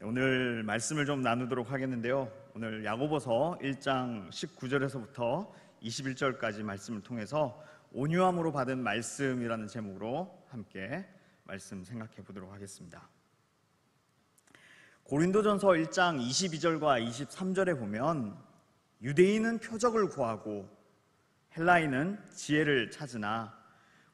오늘 말씀을 좀 나누도록 하겠는데요. 오늘 야고보서 1장 19절에서부터 21절까지 말씀을 통해서 온유함으로 받은 말씀이라는 제목으로 함께 말씀 생각해 보도록 하겠습니다. 고린도전서 1장 22절과 23절에 보면 유대인은 표적을 구하고 헬라인은 지혜를 찾으나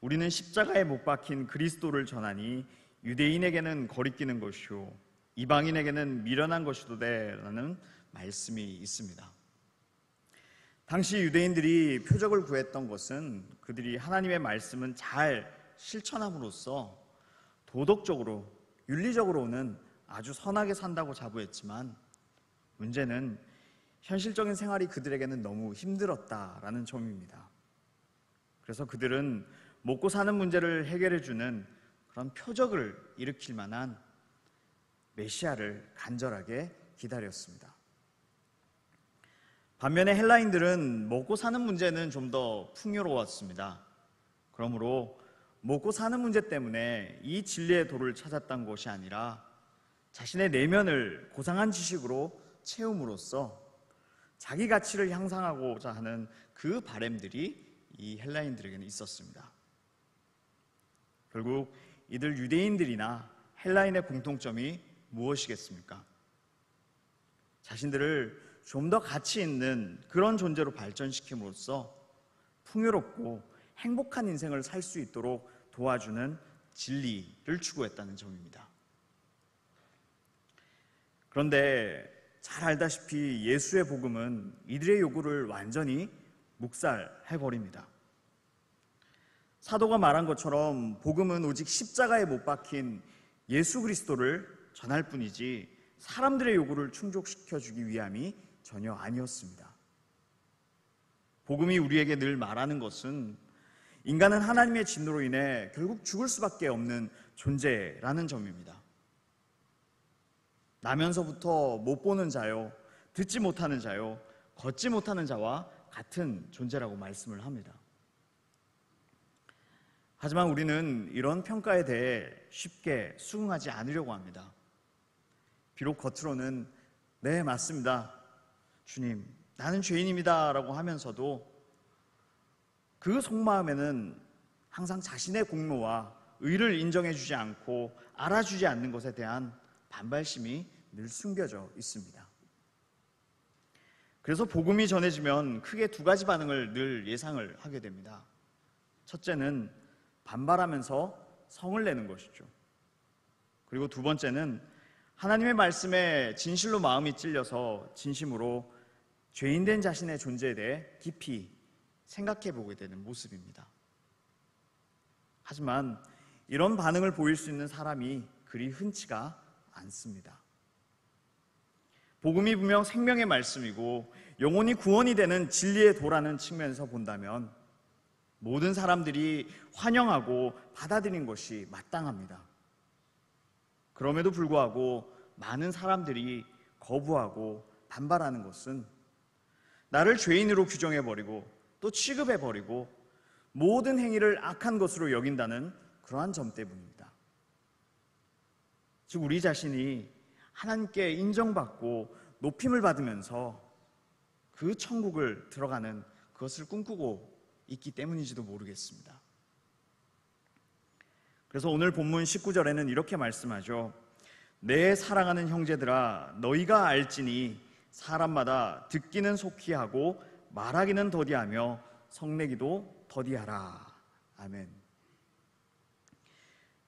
우리는 십자가에 못 박힌 그리스도를 전하니 유대인에게는 거리끼는 것이요 이방인에게는 미련한 것이도되 라는 말씀이 있습니다. 당시 유대인들이 표적을 구했던 것은 그들이 하나님의 말씀은 잘 실천함으로써 도덕적으로 윤리적으로는 아주 선하게 산다고 자부했지만 문제는 현실적인 생활이 그들에게는 너무 힘들었다라는 점입니다. 그래서 그들은 먹고 사는 문제를 해결해주는 그런 표적을 일으킬 만한 메시아를 간절하게 기다렸습니다. 반면에 헬라인들은 먹고 사는 문제는 좀 더 풍요로웠습니다. 그러므로 먹고 사는 문제 때문에 이 진리의 도를 찾았던 것이 아니라 자신의 내면을 고상한 지식으로 채움으로써 자기 가치를 향상하고자 하는 그 바램들이 이 헬라인들에게는 있었습니다. 결국 이들 유대인들이나 헬라인의 공통점이 무엇이겠습니까? 자신들을 좀 더 가치 있는 그런 존재로 발전시킴으로써 풍요롭고 행복한 인생을 살 수 있도록 도와주는 진리를 추구했다는 점입니다. 그런데 잘 알다시피 예수의 복음은 이들의 요구를 완전히 묵살해버립니다. 사도가 말한 것처럼 복음은 오직 십자가에 못 박힌 예수 그리스도를 전할 뿐이지 사람들의 요구를 충족시켜주기 위함이 전혀 아니었습니다. 복음이 우리에게 늘 말하는 것은 인간은 하나님의 진노로 인해 결국 죽을 수밖에 없는 존재라는 점입니다. 나면서부터 못 보는 자요, 듣지 못하는 자요, 걷지 못하는 자와 같은 존재라고 말씀을 합니다. 하지만 우리는 이런 평가에 대해 쉽게 수긍하지 않으려고 합니다. 비록 겉으로는 네, 맞습니다. 주님, 나는 죄인입니다 라고 하면서도 그 속마음에는 항상 자신의 공로와 의를 인정해 주지 않고 알아주지 않는 것에 대한 반발심이 늘 숨겨져 있습니다. 그래서 복음이 전해지면 크게 두 가지 반응을 늘 예상을 하게 됩니다. 첫째는 반발하면서 성을 내는 것이죠. 그리고 두 번째는 하나님의 말씀에 진실로 마음이 찔려서 진심으로 죄인된 자신의 존재에 대해 깊이 생각해 보게 되는 모습입니다. 하지만 이런 반응을 보일 수 있는 사람이 그리 흔치가 않습니다. 복음이 분명 생명의 말씀이고 영혼이 구원이 되는 진리의 도라는 측면에서 본다면 모든 사람들이 환영하고 받아들인 것이 마땅합니다. 그럼에도 불구하고 많은 사람들이 거부하고 반발하는 것은 나를 죄인으로 규정해버리고 또 취급해버리고 모든 행위를 악한 것으로 여긴다는 그러한 점 때문입니다. 즉 우리 자신이 하나님께 인정받고 높임을 받으면서 그 천국을 들어가는 그것을 꿈꾸고 있기 때문인지도 모르겠습니다. 그래서 오늘 본문 19절에는 이렇게 말씀하죠. 내 사랑하는 형제들아 너희가 알지니 사람마다 듣기는 속히 하고 말하기는 더디하며 성내기도 더디하라. 아멘.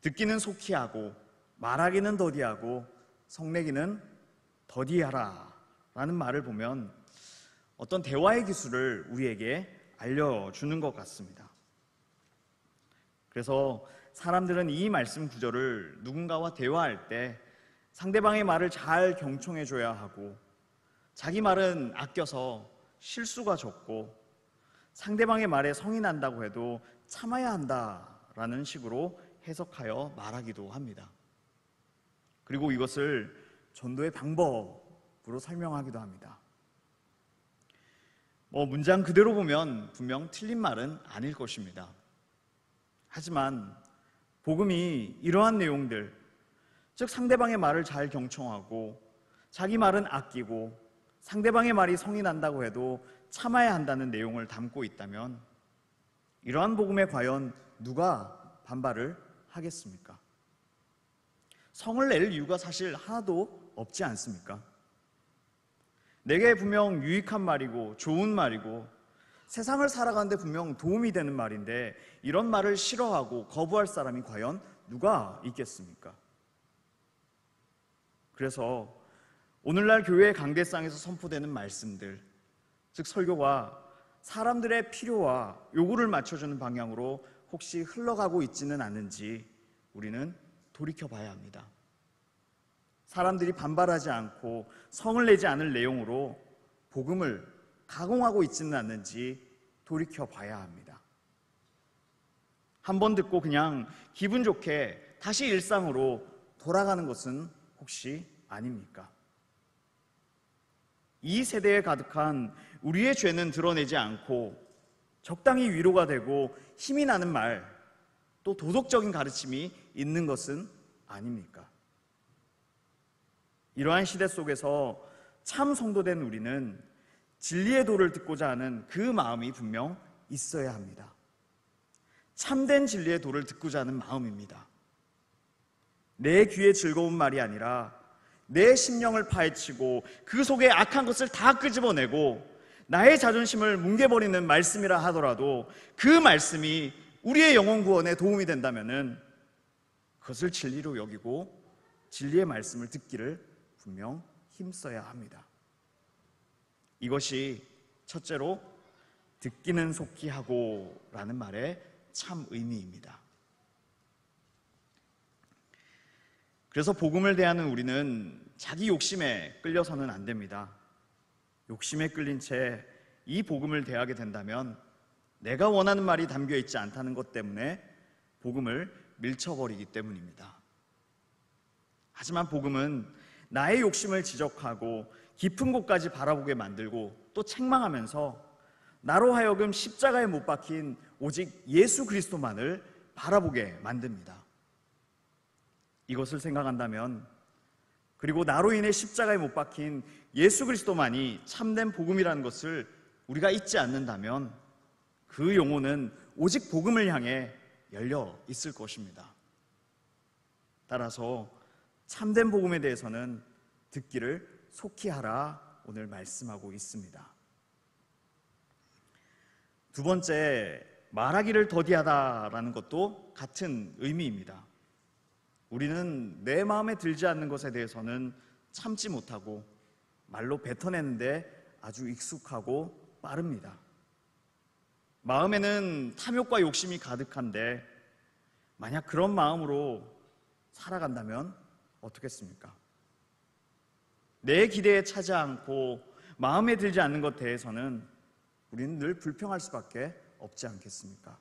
듣기는 속히 하고 말하기는 더디하고 성내기는 더디하라 라는 말을 보면 어떤 대화의 기술을 우리에게 알려주는 것 같습니다. 그래서 사람들은 이 말씀 구절을 누군가와 대화할 때 상대방의 말을 잘 경청해줘야 하고 자기 말은 아껴서 실수가 적고 상대방의 말에 성이 난다고 해도 참아야 한다라는 식으로 해석하여 말하기도 합니다. 그리고 이것을 전도의 방법으로 설명하기도 합니다. 문장 그대로 보면 분명 틀린 말은 아닐 것입니다. 하지만 복음이 이러한 내용들, 즉 상대방의 말을 잘 경청하고 자기 말은 아끼고 상대방의 말이 성이 난다고 해도 참아야 한다는 내용을 담고 있다면 이러한 복음에 과연 누가 반발을 하겠습니까? 성을 낼 이유가 사실 하나도 없지 않습니까? 내게 분명 유익한 말이고 좋은 말이고 세상을 살아가는데 분명 도움이 되는 말인데 이런 말을 싫어하고 거부할 사람이 과연 누가 있겠습니까? 그래서 오늘날 교회의 강대상에서 선포되는 말씀들, 즉 설교가 사람들의 필요와 요구를 맞춰주는 방향으로 혹시 흘러가고 있지는 않은지 우리는 돌이켜봐야 합니다. 사람들이 반발하지 않고 성을 내지 않을 내용으로 복음을 가공하고 있지는 않는지 돌이켜봐야 합니다. 한 번 듣고 그냥 기분 좋게 다시 일상으로 돌아가는 것은 혹시 아닙니까? 이 세대에 가득한 우리의 죄는 드러내지 않고 적당히 위로가 되고 힘이 나는 말, 또 도덕적인 가르침이 있는 것은 아닙니까? 이러한 시대 속에서 참 성도된 우리는 진리의 도를 듣고자 하는 그 마음이 분명 있어야 합니다. 참된 진리의 도를 듣고자 하는 마음입니다. 내 귀에 즐거운 말이 아니라 내 심령을 파헤치고 그 속에 악한 것을 다 끄집어내고 나의 자존심을 뭉개버리는 말씀이라 하더라도 그 말씀이 우리의 영혼 구원에 도움이 된다면 그것을 진리로 여기고 진리의 말씀을 듣기를 분명 힘써야 합니다. 이것이 첫째로 듣기는 속히 하고 라는 말의 참 의미입니다. 그래서 복음을 대하는 우리는 자기 욕심에 끌려서는 안 됩니다. 욕심에 끌린 채 이 복음을 대하게 된다면 내가 원하는 말이 담겨 있지 않다는 것 때문에 복음을 밀쳐버리기 때문입니다. 하지만 복음은 나의 욕심을 지적하고 깊은 곳까지 바라보게 만들고 또 책망하면서 나로 하여금 십자가에 못 박힌 오직 예수 그리스도만을 바라보게 만듭니다. 이것을 생각한다면, 그리고 나로 인해 십자가에 못 박힌 예수 그리스도만이 참된 복음이라는 것을 우리가 잊지 않는다면 그 영혼은 오직 복음을 향해 열려 있을 것입니다. 따라서 참된 복음에 대해서는 듣기를 속히 하라 오늘 말씀하고 있습니다. 두 번째, 말하기를 더디하다라는 것도 같은 의미입니다. 우리는 내 마음에 들지 않는 것에 대해서는 참지 못하고 말로 뱉어내는데 아주 익숙하고 빠릅니다. 마음에는 탐욕과 욕심이 가득한데 만약 그런 마음으로 살아간다면 어떻겠습니까? 내 기대에 차지 않고 마음에 들지 않는 것 대해서는 우리는 늘 불평할 수밖에 없지 않겠습니까?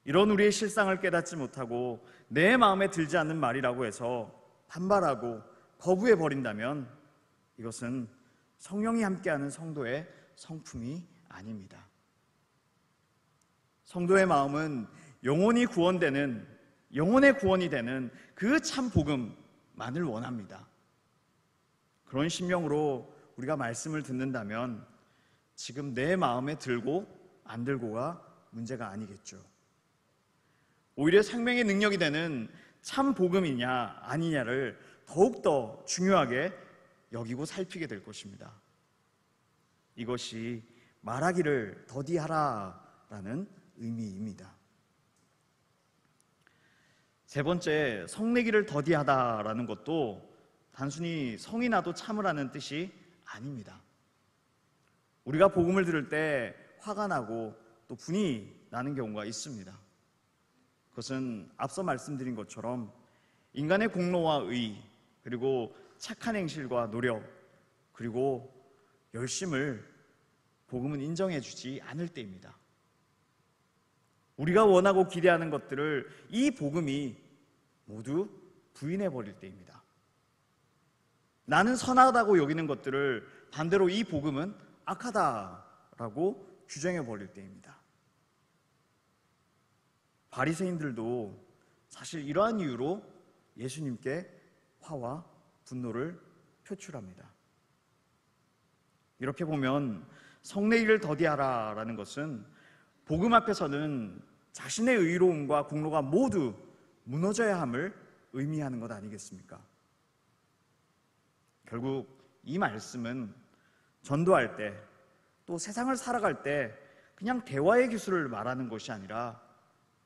이런 우리의 실상을 깨닫지 못하고 내 마음에 들지 않는 말이라고 해서 반발하고 거부해버린다면 이것은 성령이 함께하는 성도의 성품이 아닙니다. 성도의 마음은 영혼이 구원되는, 영혼의 구원이 되는 그 참 복음만을 원합니다. 그런 심령으로 우리가 말씀을 듣는다면 지금 내 마음에 들고 안 들고가 문제가 아니겠죠. 오히려 생명의 능력이 되는 참 복음이냐 아니냐를 더욱더 중요하게 여기고 살피게 될 것입니다. 이것이 말하기를 더디하라라는 의미입니다. 세 번째, 성내기를 더디하다라는 것도 단순히 성이 나도 참으라는 뜻이 아닙니다. 우리가 복음을 들을 때 화가 나고 또 분이 나는 경우가 있습니다. 그것은 앞서 말씀드린 것처럼 인간의 공로와 의, 그리고 착한 행실과 노력, 그리고 열심을 복음은 인정해주지 않을 때입니다. 우리가 원하고 기대하는 것들을 이 복음이 모두 부인해버릴 때입니다. 나는 선하다고 여기는 것들을 반대로 이 복음은 악하다라고 규정해버릴 때입니다. 바리새인들도 사실 이러한 이유로 예수님께 화와 분노를 표출합니다. 이렇게 보면 성내기를 더디하라 라는 것은 복음 앞에서는 자신의 의로움과 공로가 모두 무너져야 함을 의미하는 것 아니겠습니까? 결국 이 말씀은 전도할 때, 또 세상을 살아갈 때 그냥 대화의 기술을 말하는 것이 아니라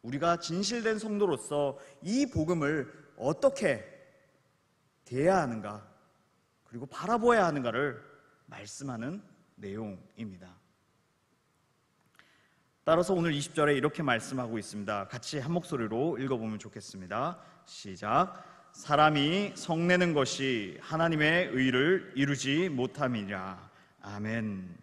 우리가 진실된 성도로서 이 복음을 어떻게 대해야 하는가, 그리고 바라보아야 하는가를 말씀하는 내용입니다. 따라서 오늘 20절에 이렇게 말씀하고 있습니다. 같이 한 목소리로 읽어보면 좋겠습니다. 시작. 사람이 성내는 것이 하나님의 의를 이루지 못함이라. 아멘.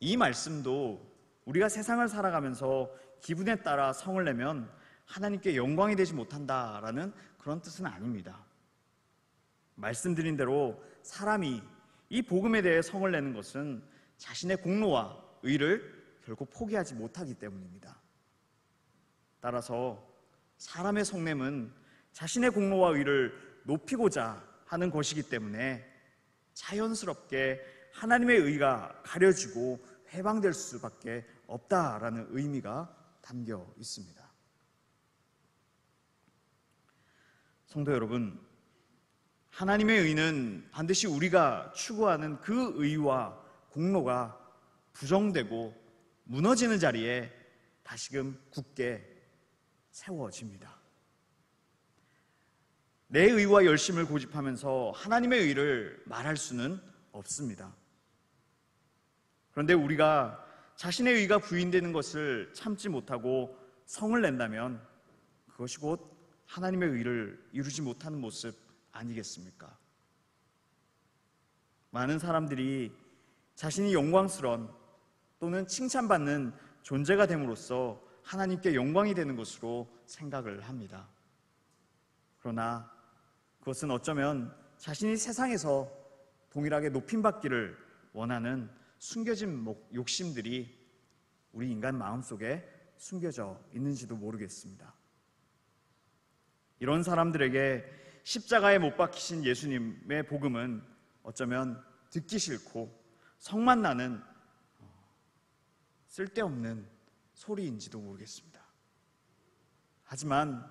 이 말씀도 우리가 세상을 살아가면서 기분에 따라 성을 내면 하나님께 영광이 되지 못한다라는 그런 뜻은 아닙니다. 말씀드린 대로 사람이 이 복음에 대해 성을 내는 것은 자신의 공로와 의를 결코 포기하지 못하기 때문입니다. 따라서 사람의 성냄은 자신의 공로와 의를 높이고자 하는 것이기 때문에 자연스럽게 하나님의 의가 가려지고 해방될 수밖에 없다라는 의미가 담겨 있습니다. 성도 여러분, 하나님의 의는 반드시 우리가 추구하는 그 의와 공로가 부정되고 무너지는 자리에 다시금 굳게 세워집니다. 내 의와 열심을 고집하면서 하나님의 의를 말할 수는 없습니다. 그런데 우리가 자신의 의가 부인되는 것을 참지 못하고 성을 낸다면 그것이 곧 하나님의 의를 이루지 못하는 모습 아니겠습니까? 많은 사람들이 자신이 영광스러운 또는 칭찬받는 존재가 됨으로써 하나님께 영광이 되는 것으로 생각을 합니다. 그러나 그것은 어쩌면 자신이 세상에서 동일하게 높임받기를 원하는 숨겨진 욕심들이 우리 인간 마음속에 숨겨져 있는지도 모르겠습니다. 이런 사람들에게 십자가에 못 박히신 예수님의 복음은 어쩌면 듣기 싫고 성만 나는 쓸데없는 소리인지도 모르겠습니다. 하지만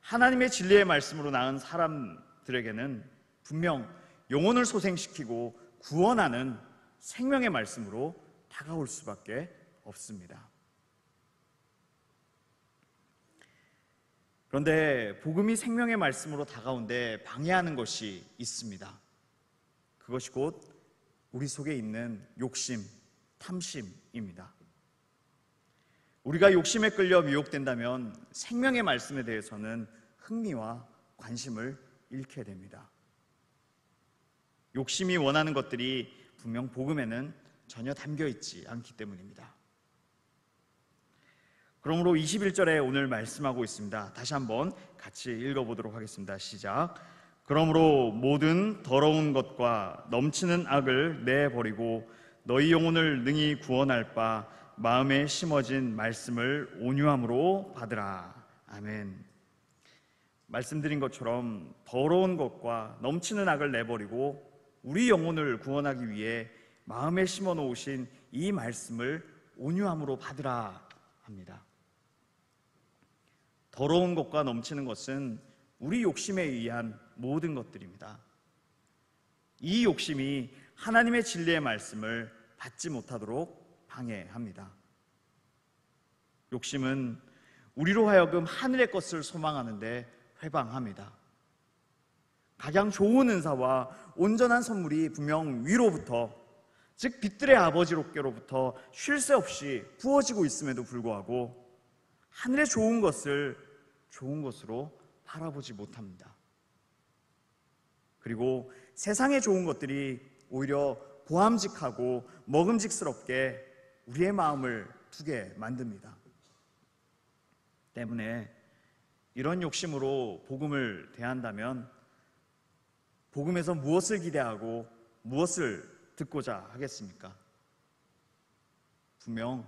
하나님의 진리의 말씀으로 낳은 사람들에게는 분명 영혼을 소생시키고 구원하는 생명의 말씀으로 다가올 수밖에 없습니다. 그런데 복음이 생명의 말씀으로 다가오는데 방해하는 것이 있습니다. 그것이 곧 우리 속에 있는 욕심, 탐심입니다. 우리가 욕심에 끌려 미혹된다면 생명의 말씀에 대해서는 흥미와 관심을 잃게 됩니다. 욕심이 원하는 것들이 분명 복음에는 전혀 담겨 있지 않기 때문입니다. 그러므로 21절에 오늘 말씀하고 있습니다. 다시 한번 같이 읽어보도록 하겠습니다. 시작. 그러므로 모든 더러운 것과 넘치는 악을 내버리고 너희 영혼을 능히 구원할 바 마음에 심어진 말씀을 온유함으로 받으라. 아멘. 말씀드린 것처럼 더러운 것과 넘치는 악을 내버리고 우리 영혼을 구원하기 위해 마음에 심어 놓으신 이 말씀을 온유함으로 받으라 합니다. 더러운 것과 넘치는 것은 우리 욕심에 의한 모든 것들입니다. 이 욕심이 하나님의 진리의 말씀을 받지 못하도록 방해합니다. 욕심은 우리로 하여금 하늘의 것을 소망하는데 회방합니다. 가장 좋은 은사와 온전한 선물이 분명 위로부터, 즉 빛들의 아버지로부터 쉴 새 없이 부어지고 있음에도 불구하고 하늘의 좋은 것을 좋은 것으로 바라보지 못합니다. 그리고 세상의 좋은 것들이 오히려 보암직하고 먹음직스럽게 우리의 마음을 두게 만듭니다. 때문에 이런 욕심으로 복음을 대한다면 복음에서 무엇을 기대하고 무엇을 듣고자 하겠습니까? 분명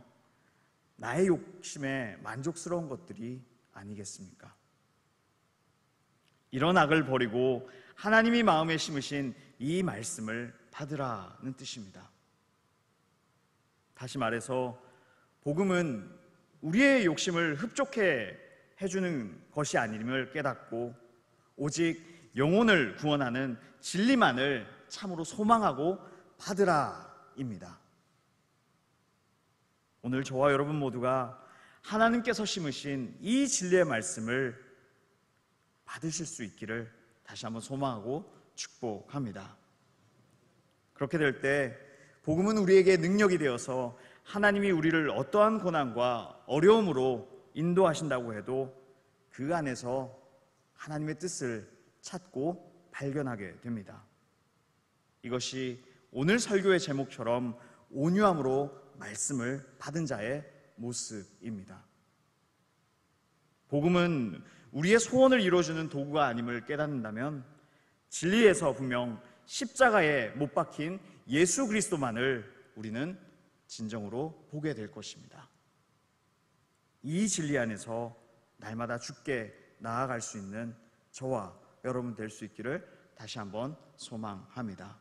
나의 욕심에 만족스러운 것들이 아니겠습니까? 이런 악을 버리고 하나님이 마음에 심으신 이 말씀을 받으라는 뜻입니다. 다시 말해서 복음은 우리의 욕심을 흡족해 해주는 것이 아님을 깨닫고 오직 영혼을 구원하는 진리만을 참으로 소망하고 받으라입니다. 오늘 저와 여러분 모두가 하나님께서 심으신 이 진리의 말씀을 받으실 수 있기를 다시 한번 소망하고 축복합니다. 그렇게 될 때 복음은 우리에게 능력이 되어서 하나님이 우리를 어떠한 고난과 어려움으로 인도하신다고 해도 그 안에서 하나님의 뜻을 찾고 발견하게 됩니다. 이것이 오늘 설교의 제목처럼 온유함으로 말씀을 받은 자의 모습입니다. 복음은 우리의 소원을 이루어주는 도구가 아님을 깨닫는다면 진리에서 분명 십자가에 못 박힌 예수 그리스도만을 우리는 진정으로 보게 될 것입니다. 이 진리 안에서 날마다 주께 나아갈 수 있는 저와 여러분 될 수 있기를 다시 한번 소망합니다.